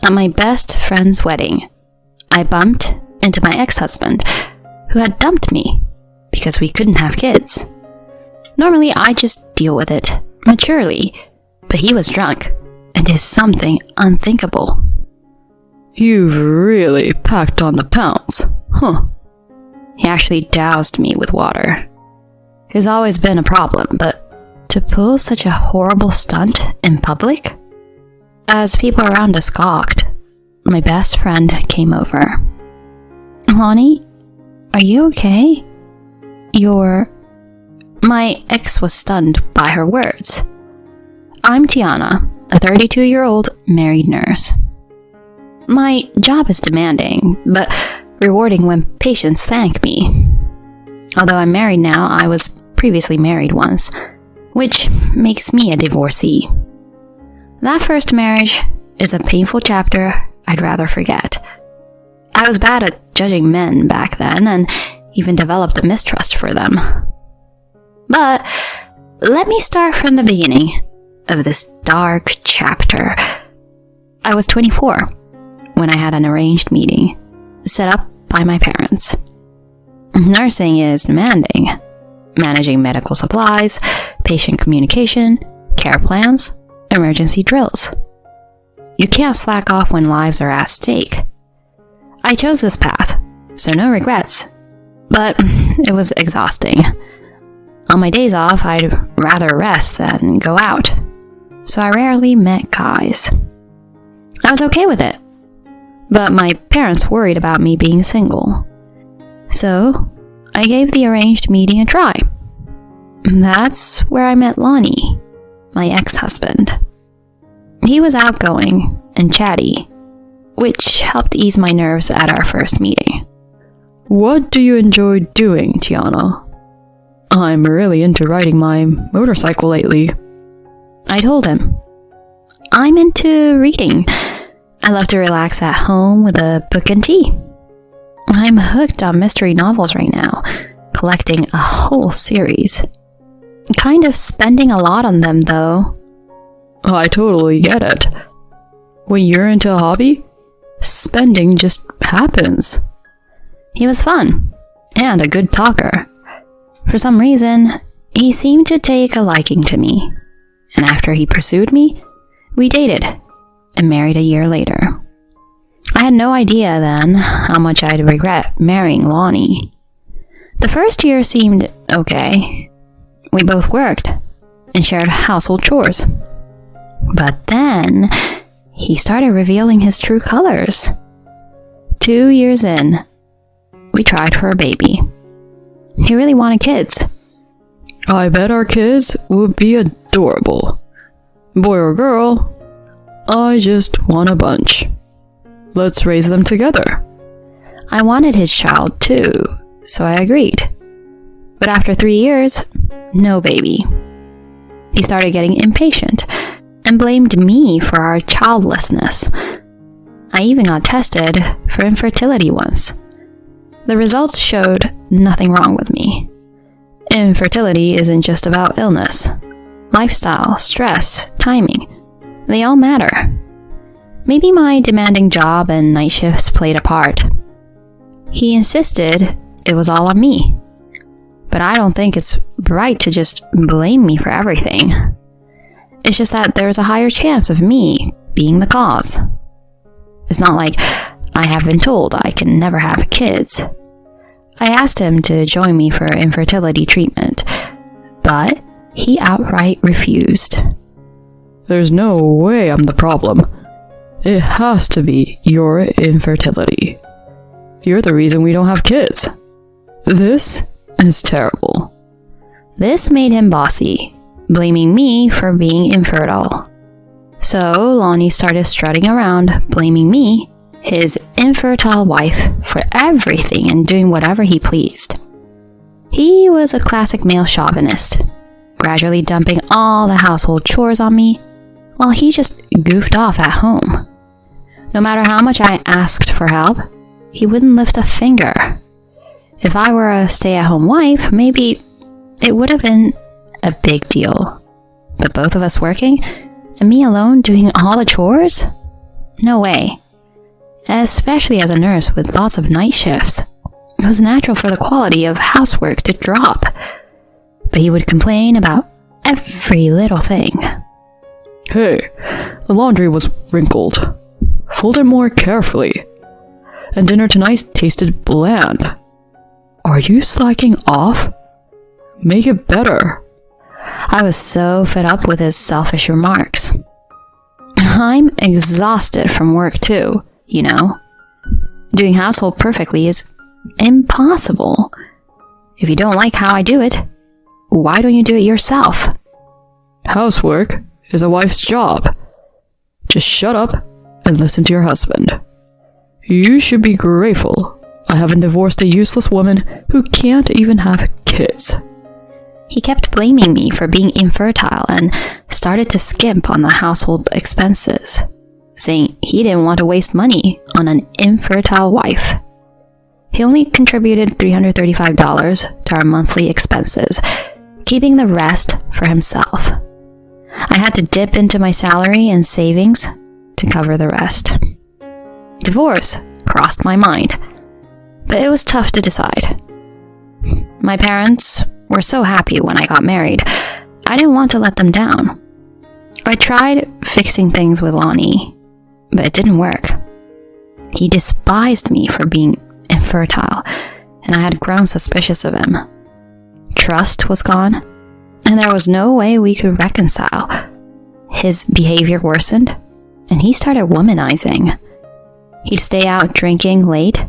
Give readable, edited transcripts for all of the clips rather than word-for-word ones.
At my best friend's wedding, I bumped into my ex-husband, who had dumped me because we couldn't have kids. Normally, I just deal with it maturely, but he was drunk and did something unthinkable. You've really packed on the pounds, huh? He actually doused me with water. It's always been a problem, but to pull such a horrible stunt in public? As people around us gawked, my best friend came over. Lonnie, are you okay? My ex was stunned by her words. I'm Tiana, a 32-year-old married nurse. My job is demanding, but rewarding when patients thank me. Although I'm married now, I was previously married once, which makes me a divorcee. That first marriage is a painful chapter I'd rather forget. I was bad at judging men back then and even developed a mistrust for them. But let me start from the beginning of this dark chapter. I was 24 when I had an arranged meeting set up by my parents. Nursing is demanding. Managing medical supplies, patient communication, care plans, emergency drills. You can't slack off when lives are at stake. I chose this path, so no regrets. But it was exhausting. On my days off, I'd rather rest than go out, so I rarely met guys. I was okay with it, but my parents worried about me being single. So I gave the arranged meeting a try. That's where I met Lonnie, my ex-husband. He was outgoing and chatty, which helped ease my nerves at our first meeting. What do you enjoy doing, Tiana? I'm really into riding my motorcycle lately. I told him. I'm into reading. I love to relax at home with a book and tea. I'm hooked on mystery novels right now, collecting a whole series. Kind of spending a lot on them, though. I totally get it. When you're into a hobby, spending just happens. He was fun, and a good talker. For some reason, he seemed to take a liking to me, and after he pursued me, we dated, and married a year later. I had no idea then how much I'd regret marrying Lonnie. The first year seemed okay. We both worked, and shared household chores. But then, he started revealing his true colors. 2 years in, we tried for a baby. He really wanted kids. I bet our kids would be adorable. Boy or girl, I just want a bunch. Let's raise them together. I wanted his child too, so I agreed. But after 3 years, no baby. He started getting impatient and blamed me for our childlessness. I even got tested for infertility once. The results showed nothing wrong with me. Infertility isn't just about illness. Lifestyle, stress, timing, they all matter. Maybe my demanding job and night shifts played a part. He insisted it was all on me. But I don't think it's right to just blame me for everything. It's just that there's a higher chance of me being the cause. It's not like I have been told I can never have kids. I asked him to join me for infertility treatment, but he outright refused. There's no way I'm the problem. It has to be your infertility. You're the reason we don't have kids. This is terrible. This made him bossy, blaming me for being infertile. So Lonnie started strutting around, blaming me, his infertile wife, for everything and doing whatever he pleased. He was a classic male chauvinist, gradually dumping all the household chores on me, while he just goofed off at home. No matter how much I asked for help, he wouldn't lift a finger. If I were a stay-at-home wife, maybe it would have been a big deal. But both of us working, and me alone doing all the chores? No way. Especially as a nurse with lots of night shifts. It was natural for the quality of housework to drop. But he would complain about every little thing. Hey, the laundry was wrinkled. Fold it more carefully. And dinner tonight tasted bland. Are you slacking off? Make it better. I was so fed up with his selfish remarks. I'm exhausted from work too, you know. Doing household perfectly is impossible. If you don't like how I do it, why don't you do it yourself? Housework is a wife's job. Just shut up and listen to your husband. You should be grateful I haven't divorced a useless woman who can't even have kids. He kept blaming me for being infertile and started to skimp on the household expenses, saying he didn't want to waste money on an infertile wife. He only contributed $335 to our monthly expenses, keeping the rest for himself. I had to dip into my salary and savings to cover the rest. Divorce crossed my mind, but it was tough to decide. My parents were so happy when I got married. I didn't want to let them down. I tried fixing things with Lonnie, but it didn't work. He despised me for being infertile, and I had grown suspicious of him. Trust was gone, and there was no way we could reconcile. His behavior worsened, and he started womanizing. He'd stay out drinking late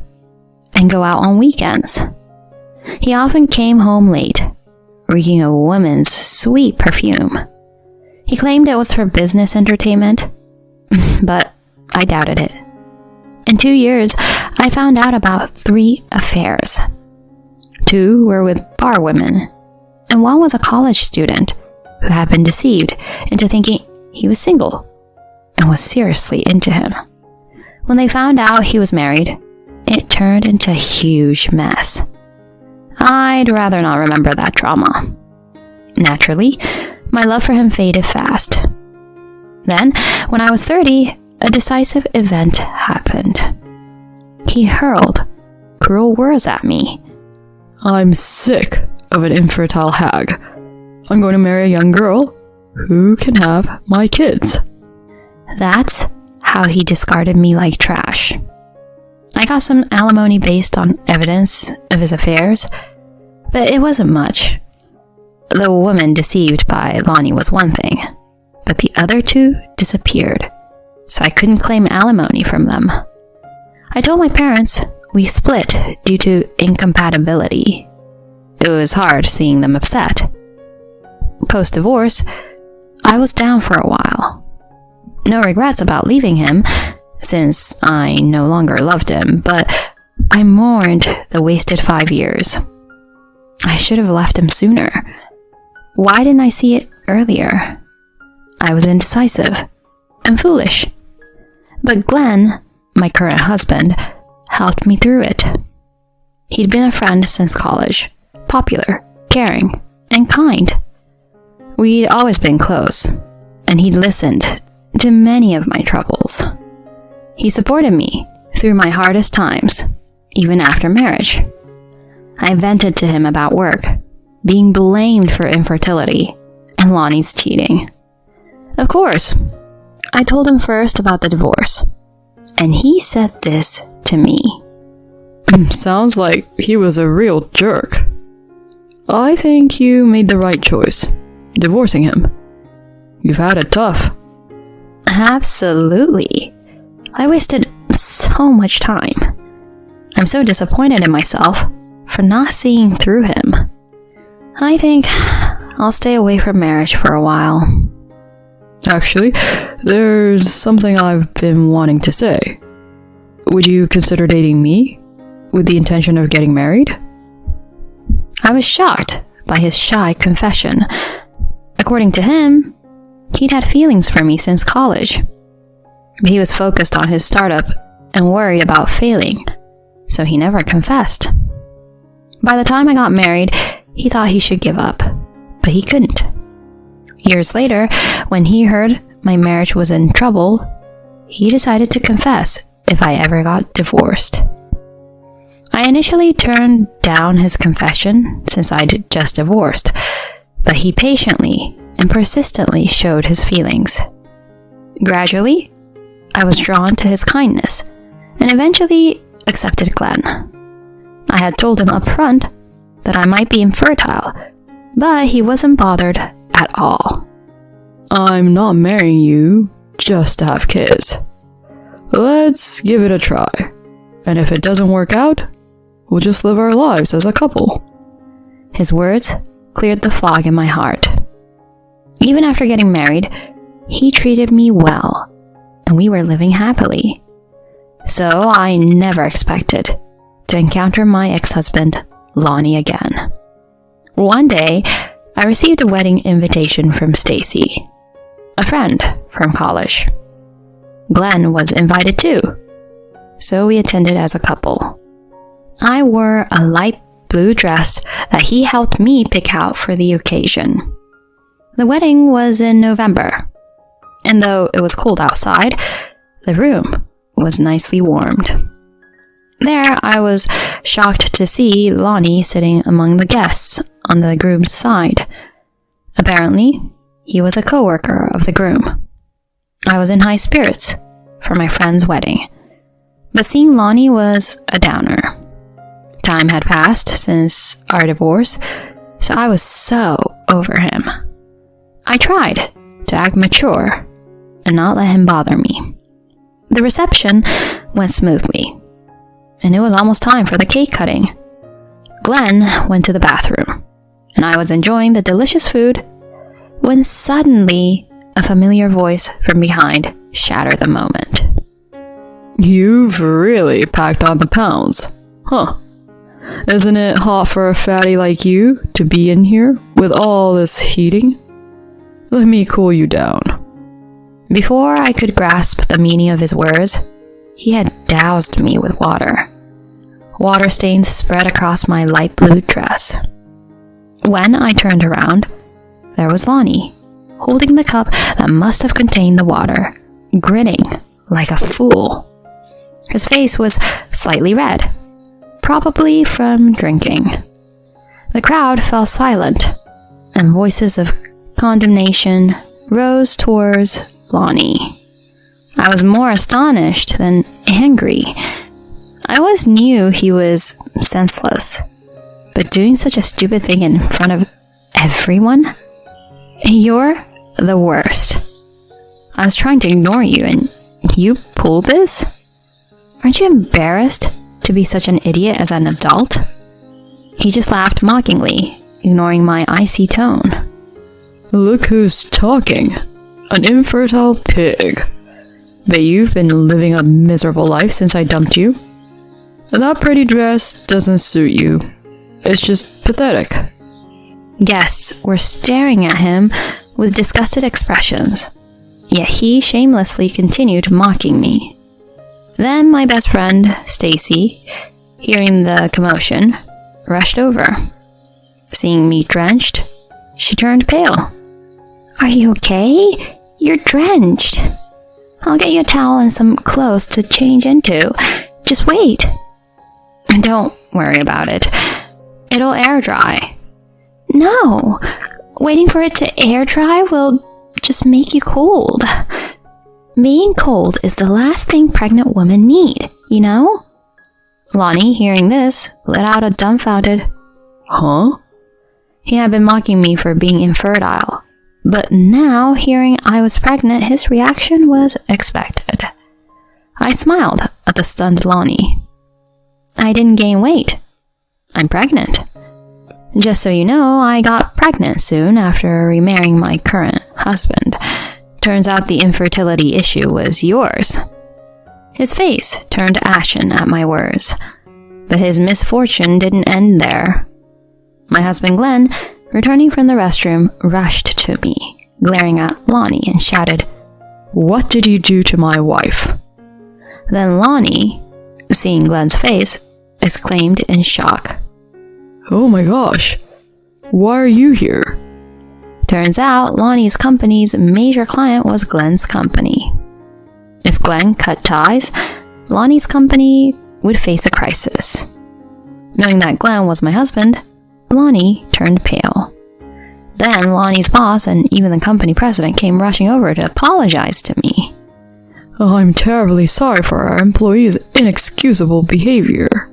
and go out on weekends. He often came home late, reeking of woman's sweet perfume. He claimed it was for business entertainment, but I doubted it. In 2 years, I found out about 3 affairs. 2 were with bar women, and 1 was a college student who had been deceived into thinking he was single and was seriously into him. When they found out he was married, it turned into a huge mess. I'd rather not remember that trauma. Naturally, my love for him faded fast. Then, when I was 30, a decisive event happened. He hurled cruel words at me. I'm sick of an infertile hag. I'm going to marry a young girl who can have my kids. That's how he discarded me like trash. I got some alimony based on evidence of his affairs, but it wasn't much. The woman deceived by Lonnie was one thing, but the other 2 disappeared, so I couldn't claim alimony from them. I told my parents we split due to incompatibility. It was hard seeing them upset. Post-divorce, I was down for a while. No regrets about leaving him, since I no longer loved him, but I mourned the wasted 5 years. I should have left him sooner. Why didn't I see it earlier? I was indecisive and foolish. But Glenn, my current husband, helped me through it. He'd been a friend since college, popular, caring, and kind. We'd always been close, and he'd listened to many of my troubles. He supported me through my hardest times, even after marriage. I vented to him about work, being blamed for infertility, and Lonnie's cheating. Of course, I told him first about the divorce, and he said this to me. Sounds like he was a real jerk. I think you made the right choice, divorcing him. You've had it tough. Absolutely. I wasted so much time. I'm so disappointed in myself for not seeing through him. I think I'll stay away from marriage for a while. Actually, there's something I've been wanting to say. Would you consider dating me with the intention of getting married? I was shocked by his shy confession. According to him, he'd had feelings for me since college. But he was focused on his startup and worried about failing, so he never confessed. By the time I got married, he thought he should give up, but he couldn't. Years later, when he heard my marriage was in trouble, he decided to confess if I ever got divorced. I initially turned down his confession since I'd just divorced, but he patiently and persistently showed his feelings. Gradually, I was drawn to his kindness and eventually accepted Glenn. I had told him up front that I might be infertile, but he wasn't bothered at all. I'm not marrying you just to have kids. Let's give it a try. And if it doesn't work out, we'll just live our lives as a couple. His words cleared the fog in my heart. Even after getting married, he treated me well, and we were living happily. So I never expected to encounter my ex-husband, Lonnie, again. One day, I received a wedding invitation from Stacy, a friend from college. Glenn was invited too, so we attended as a couple. I wore a light blue dress that he helped me pick out for the occasion. The wedding was in November, and though it was cold outside, the room was nicely warmed. There, I was shocked to see Lonnie sitting among the guests on the groom's side. Apparently, he was a co-worker of the groom. I was in high spirits for my friend's wedding, but seeing Lonnie was a downer. Time had passed since our divorce, so I was so over him. I tried to act mature and not let him bother me. The reception went smoothly, and it was almost time for the cake cutting. Glenn went to the bathroom, and I was enjoying the delicious food when suddenly a familiar voice from behind shattered the moment. You've really packed on the pounds, huh? Isn't it hot for a fatty like you to be in here with all this heating? Let me cool you down. Before I could grasp the meaning of his words, he had doused me with water. Water stains spread across my light blue dress. When I turned around, there was Lonnie, holding the cup that must have contained the water, grinning like a fool. His face was slightly red, probably from drinking. The crowd fell silent, and voices of condemnation rose towards Lonnie. I was more astonished than angry. I always knew he was senseless, but doing such a stupid thing in front of everyone? You're the worst. I was trying to ignore you, and you pulled this? Aren't you embarrassed to be such an idiot as an adult? He just laughed mockingly, ignoring my icy tone. Look who's talking. An infertile pig. But you've been living a miserable life since I dumped you. That pretty dress doesn't suit you. It's just pathetic. Guests were staring at him with disgusted expressions, yet he shamelessly continued mocking me. Then my best friend, Stacy, hearing the commotion, rushed over. Seeing me drenched, she turned pale. Are you okay? You're drenched. I'll get you a towel and some clothes to change into. Just wait. Don't worry about it. It'll air dry. No, waiting for it to air dry will just make you cold. Being cold is the last thing pregnant women need, you know? Lonnie, hearing this, let out a dumbfounded, Huh? He had been mocking me for being infertile, but now, hearing I was pregnant, his reaction was expected. I smiled at the stunned Lonnie. I didn't gain weight. I'm pregnant. Just so you know, I got pregnant soon after remarrying my current husband. Turns out the infertility issue was yours. His face turned ashen at my words, but his misfortune didn't end there. My husband Glenn, returning from the restroom, rushed to me, glaring at Lonnie and shouted, What did you do to my wife? Then Lonnie, seeing Glenn's face, exclaimed in shock, Oh my gosh, why are you here? Turns out Lonnie's company's major client was Glenn's company. If Glenn cut ties, Lonnie's company would face a crisis. Knowing that Glenn was my husband, Lonnie turned pale. Then Lonnie's boss and even the company president came rushing over to apologize to me. I'm terribly sorry for our employee's inexcusable behavior.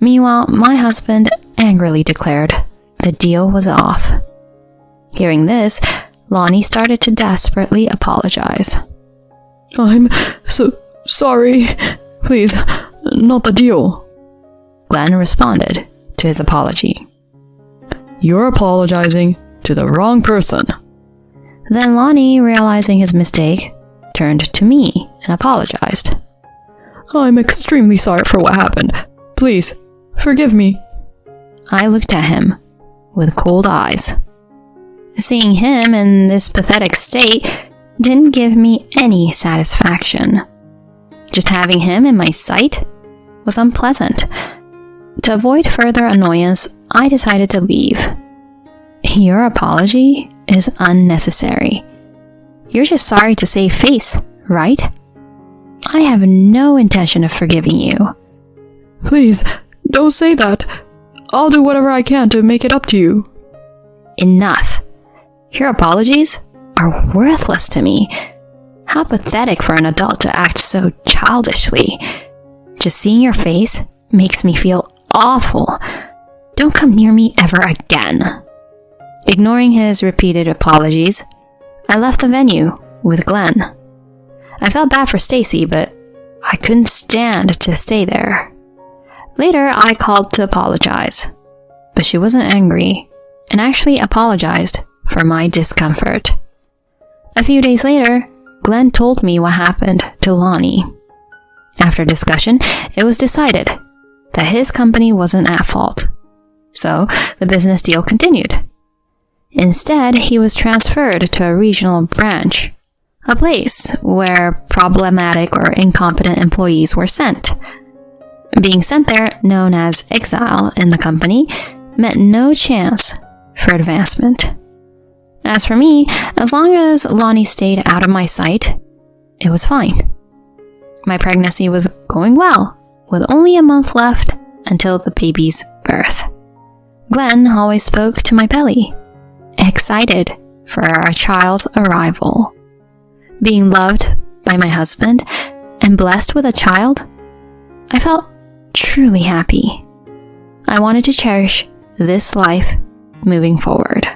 Meanwhile, my husband angrily declared the deal was off. Hearing this, Lonnie started to desperately apologize. I'm so sorry. Please, not the deal. Glenn responded to his apology. You're apologizing to the wrong person. Then Lonnie, realizing his mistake, turned to me and apologized. I'm extremely sorry for what happened. Please, forgive me. I looked at him with cold eyes. Seeing him in this pathetic state didn't give me any satisfaction. Just having him in my sight was unpleasant. To avoid further annoyance, I decided to leave. Your apology is unnecessary. You're just sorry to save face, right? I have no intention of forgiving you. Please, don't say that. I'll do whatever I can to make it up to you. Enough. Your apologies are worthless to me. How pathetic for an adult to act so childishly. Just seeing your face makes me feel awful. Don't come near me ever again. Ignoring his repeated apologies, I left the venue with Glenn. I felt bad for Stacy, but I couldn't stand to stay there. Later, I called to apologize, but she wasn't angry and actually apologized for my discomfort. A few days later, Glenn told me what happened to Lonnie. After discussion, it was decided that his company wasn't at fault, so the business deal continued. Instead, he was transferred to a regional branch, a place where problematic or incompetent employees were sent. Being sent there, known as exile in the company, meant no chance for advancement. As for me, as long as Lonnie stayed out of my sight, it was fine. My pregnancy was going well, with only a month left until the baby's birth. Glenn always spoke to my belly, excited for our child's arrival. Being loved by my husband and blessed with a child, I felt truly happy. I wanted to cherish this life moving forward.